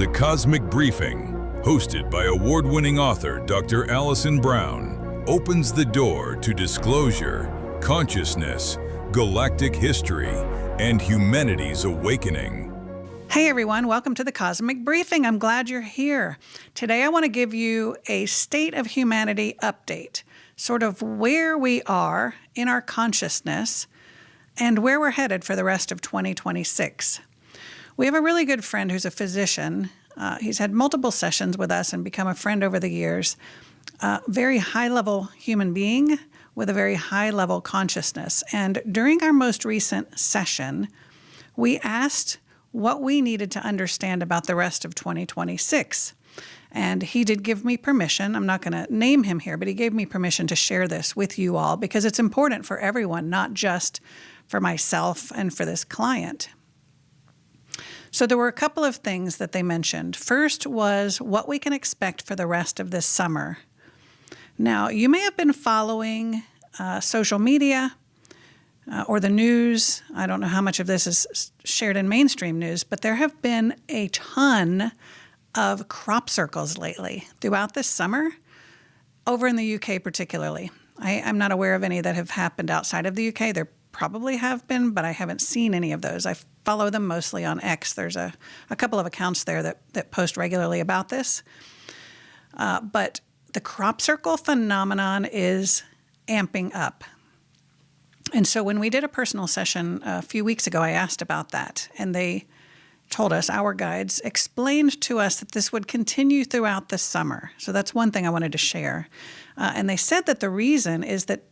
The Cosmic Briefing, hosted by award-winning author Dr. Allison Brown, opens the door to disclosure, consciousness, galactic history, and humanity's awakening. Hey everyone, welcome to the Cosmic Briefing. I'm glad you're here. Today I want to give you a state of humanity update, sort of where we are in our consciousness and where we're headed for the rest of 2026. We have a really good friend who's a physician. He's had multiple sessions with us and become a friend over the years. Very high-level human being with a very high-level consciousness. And during our most recent session, we asked what we needed to understand about the rest of 2026. And he did give me permission. I'm not going to name him here, but he gave me permission to share this with you all because it's important for everyone, not just for myself and for this client. So there were a couple of things that they mentioned. First was what we can expect for the rest of this summer. Now, you may have been following social media or the news. I don't know how much of this is shared in mainstream news, but there have been a ton of crop circles lately throughout this summer, over in the UK particularly. I'm not aware of any that have happened outside of the UK. There probably have been, but I haven't seen any of those. I follow them mostly on X. There's a couple of accounts there that post regularly about this. But the crop circle phenomenon is amping up. And so when we did a personal session a few weeks ago, I asked about that. And they told us, our guides explained to us that this would continue throughout the summer. So that's one thing I wanted to share. And they said that the reason is that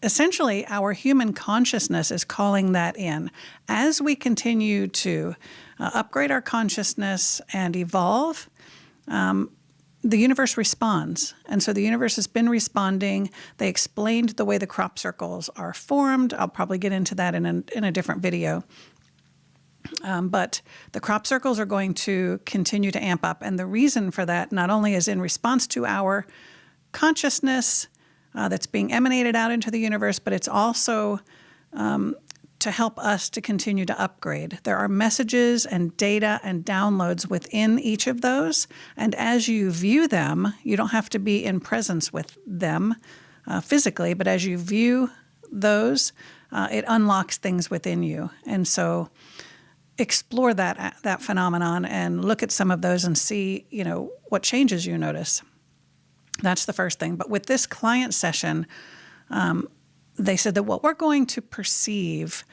essentially our human consciousness is calling that in. As we continue to upgrade our consciousness and evolve, the universe responds. And so the universe has been responding. They explained the way the crop circles are formed. I'll probably get into that in a different video. But the crop circles are going to continue to amp up. And the reason for that not only is in response to our consciousness that's being emanated out into the universe, but it's also to help us to continue to upgrade. There are messages and data and downloads within each of those. And as you view them, you don't have to be in presence with them physically, but as you view those, it unlocks things within you. And so explore that phenomenon and look at some of those and see, what changes you notice. That's the first thing. But with this client session, they said that what we're going to perceive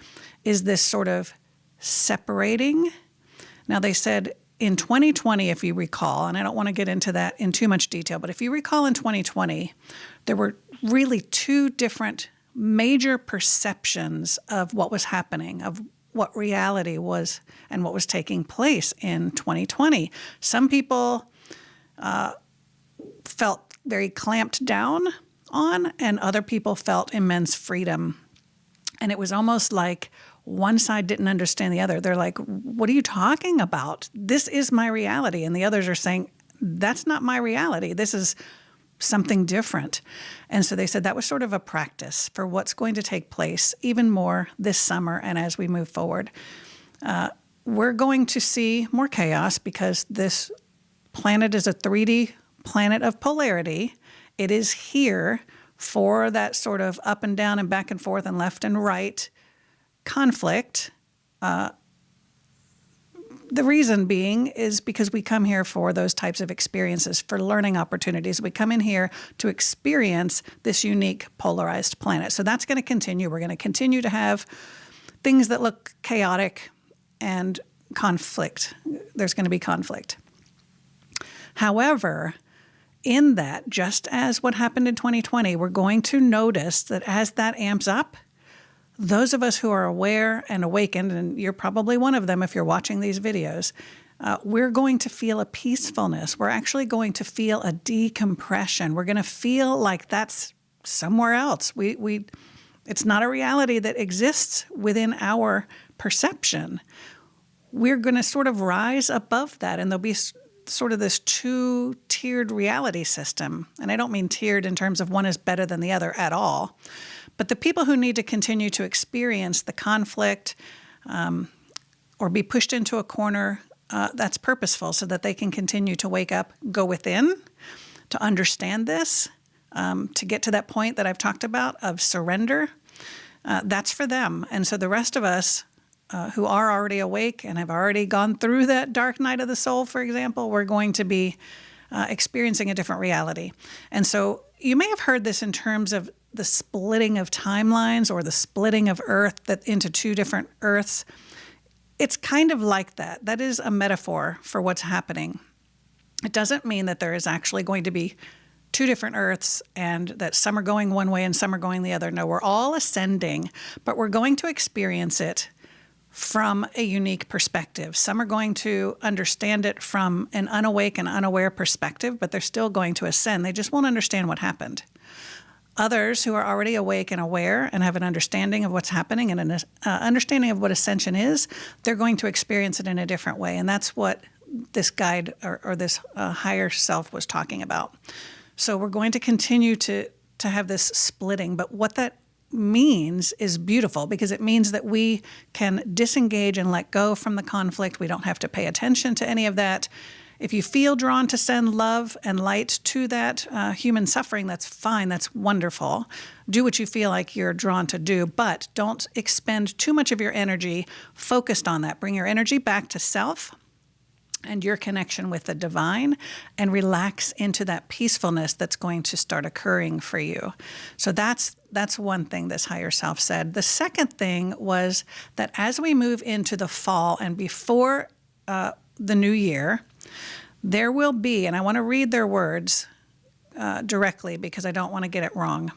is this sort of separating. Now, they said in 2020, if you recall, and I don't want to get into that in too much detail, but if you recall in 2020, there were really two different major perceptions of what was happening, of what reality was and what was taking place in 2020. Some people felt very clamped down on, and other people felt immense freedom. And it was almost like one side didn't understand the other. They're like, what are you talking about? This is my reality. And the others are saying, that's not my reality. This is something different. And so they said that was sort of a practice for what's going to take place even more this summer and as we move forward. We're going to see more chaos because this planet is a 3D planet of polarity. It is here for that sort of up and down and back and forth and left and right conflict. The reason being is because we come here for those types of experiences, for learning opportunities. We come in here to experience this unique polarized planet. So that's going to continue. We're going to continue to have things that look chaotic and conflict. There's going to be conflict. However, in that, just as what happened in 2020, we're going to notice that as that amps up, those of us who are aware and awakened, and you're probably one of them if you're watching these videos, we're going to feel a peacefulness. We're actually going to feel a decompression. We're going to feel like that's somewhere else. It's not a reality that exists within our perception. We're going to sort of rise above that, and there'll be sort of this two-tiered reality system. And I don't mean tiered in terms of one is better than the other at all. But the people who need to continue to experience the conflict or be pushed into a corner that's purposeful so that they can continue to wake up, go within, to understand this, to get to that point that I've talked about of surrender. That's for them. And so the rest of us who are already awake and have already gone through that dark night of the soul, for example, we're going to be experiencing a different reality. And so you may have heard this in terms of the splitting of timelines or the splitting of Earth that into two different Earths. It's kind of like that. That is a metaphor for what's happening. It doesn't mean that there is actually going to be two different Earths and that some are going one way and some are going the other. No, we're all ascending, but we're going to experience it from a unique perspective. Some are going to understand it from an unawake and unaware perspective, but they're still going to ascend. They just won't understand what happened. Others who are already awake and aware and have an understanding of what's happening and an understanding of what ascension is, they're going to experience it in a different way. And that's what this guide or this higher self was talking about. So we're going to continue to have this splitting, but what that means is beautiful because it means that we can disengage and let go from the conflict. We don't have to pay attention to any of that. If you feel drawn to send love and light to that human suffering, that's fine. That's wonderful. Do what you feel like you're drawn to do, but don't expend too much of your energy focused on that. Bring your energy back to self and your connection with the divine and relax into that peacefulness that's going to start occurring for you. So that's one thing this higher self said. The second thing was that as we move into the fall and before the new year, there will be, and I want to read their words directly because I don't want to get it wrong.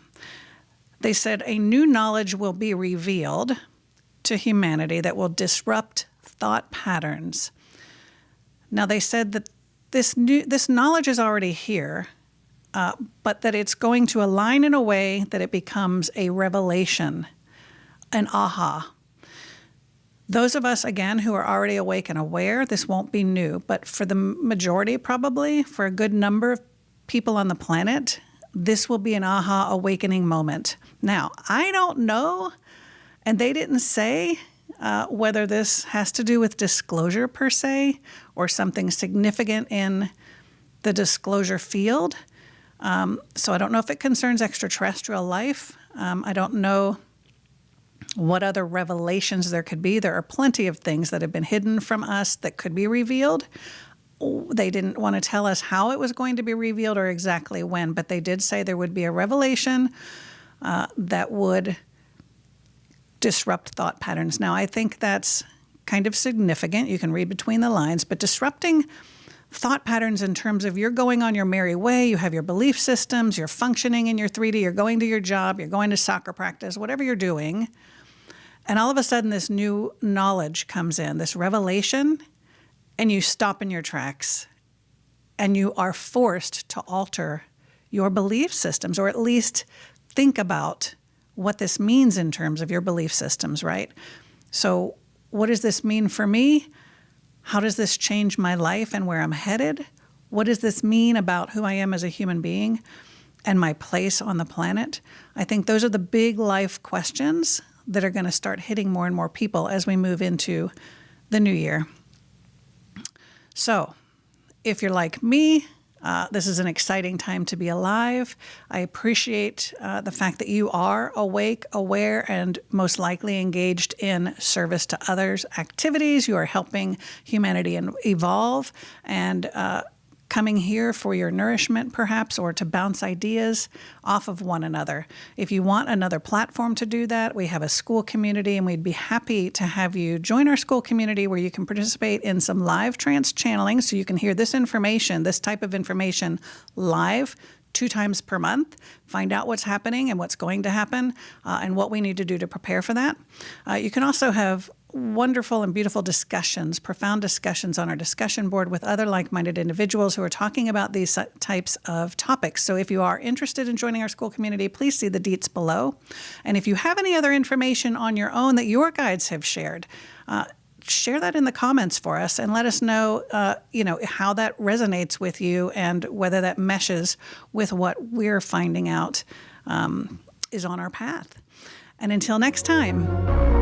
They said, a new knowledge will be revealed to humanity that will disrupt thought patterns. Now, they said that this knowledge is already here, but that it's going to align in a way that it becomes a revelation, an aha. Those of us, again, who are already awake and aware, this won't be new. But for the majority, probably, for a good number of people on the planet, this will be an aha awakening moment. Now, I don't know, and they didn't say whether this has to do with disclosure per se or something significant in the disclosure field. So I don't know if it concerns extraterrestrial life. I don't know what other revelations there could be. There are plenty of things that have been hidden from us that could be revealed. They didn't want to tell us how it was going to be revealed or exactly when, but they did say there would be a revelation that would disrupt thought patterns. Now, I think that's kind of significant. You can read between the lines, but disrupting thought patterns in terms of you're going on your merry way, you have your belief systems, you're functioning in your 3D, you're going to your job, you're going to soccer practice, whatever you're doing, and all of a sudden this new knowledge comes in, this revelation, and you stop in your tracks, and you are forced to alter your belief systems, or at least think about what this means in terms of your belief systems, right? So what does this mean for me? How does this change my life and where I'm headed? What does this mean about who I am as a human being and my place on the planet? I think those are the big life questions that are going to start hitting more and more people as we move into the new year. So if you're like me, this is an exciting time to be alive. I appreciate the fact that you are awake, aware, and most likely engaged in service to others' activities. You are helping humanity evolve and coming here for your nourishment, perhaps, or to bounce ideas off of one another. If you want another platform to do that, we have a school community, and we'd be happy to have you join our school community where you can participate in some live trance channeling so you can hear this information, this type of information live 2 times per month, find out what's happening and what's going to happen and what we need to do to prepare for that. You can also have wonderful and beautiful discussions, profound discussions on our discussion board with other like-minded individuals who are talking about these types of topics. So if you are interested in joining our school community, please see the deets below. And if you have any other information on your own that your guides have shared, share that in the comments for us and let us know, how that resonates with you and whether that meshes with what we're finding out is on our path. And until next time.